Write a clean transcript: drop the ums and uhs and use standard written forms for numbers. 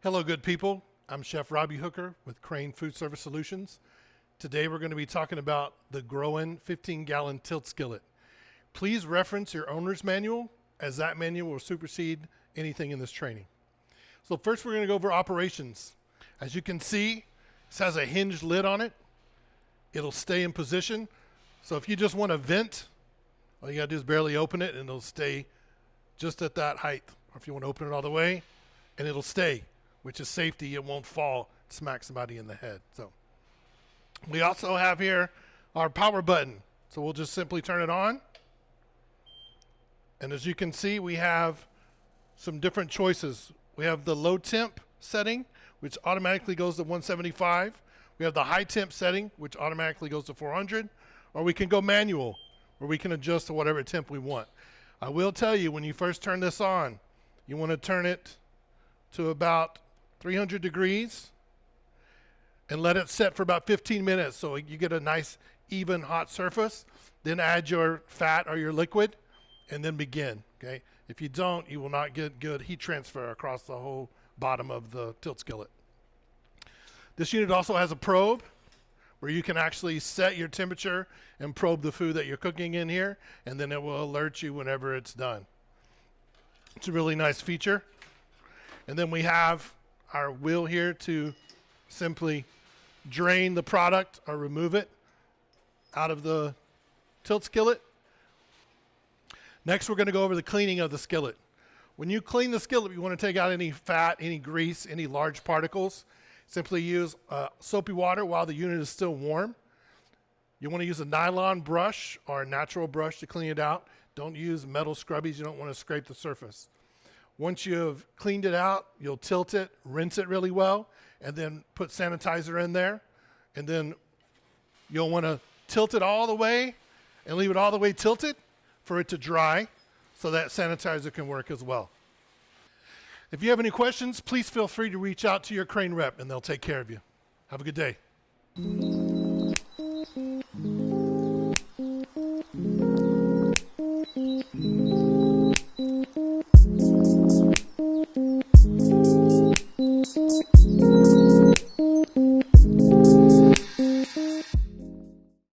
Hello, good people. I'm Chef Robbie Hooker with Crane Food Service Solutions. Today we're going to be talking about the Groen 15-gallon tilt skillet. Please reference your owner's manual, as that manual will supersede anything in this training. So first we're going to go over operations. As you can see, this has a hinged lid on it. It'll stay in position. So if you just want to vent, all you got to do is barely open it and it'll stay just at that height. Or if you want to open it all the way, and it'll stay, which is safety. It won't fall, smack somebody in the head. So we also have here our power button. So we'll just simply turn it on. And as you can see, we have some different choices. We have the low temp setting, which automatically goes to 175. We have the high temp setting, which automatically goes to 400. Or we can go manual, where we can adjust to whatever temp we want. I will tell you, when you first turn this on, you want to turn it to about 300 degrees and let it set for about 15 minutes so you get a nice even hot surface. Then add your fat or your liquid and then begin. Okay? If you don't, you will not get good heat transfer across the whole bottom of the tilt skillet. This unit also has a probe where you can actually set your temperature and probe the food that you're cooking in here, and then it will alert you whenever it's done. It's a really nice feature. And then we have our wheel here to simply drain the product or remove it out of the tilt skillet. Next, we're going to go over the cleaning of the skillet. When you clean the skillet, you want to take out any fat, any grease, any large particles. Simply use soapy water while the unit is still warm. You want to use a nylon brush or a natural brush to clean it out. Don't use metal scrubbies. You don't want to scrape the surface. Once you've cleaned it out, you'll tilt it, rinse it really well, and then put sanitizer in there. And then you'll want to tilt it all the way and leave it all the way tilted for it to dry so that sanitizer can work as well. If you have any questions, please feel free to reach out to your Crane rep and they'll take care of you. Have a good day.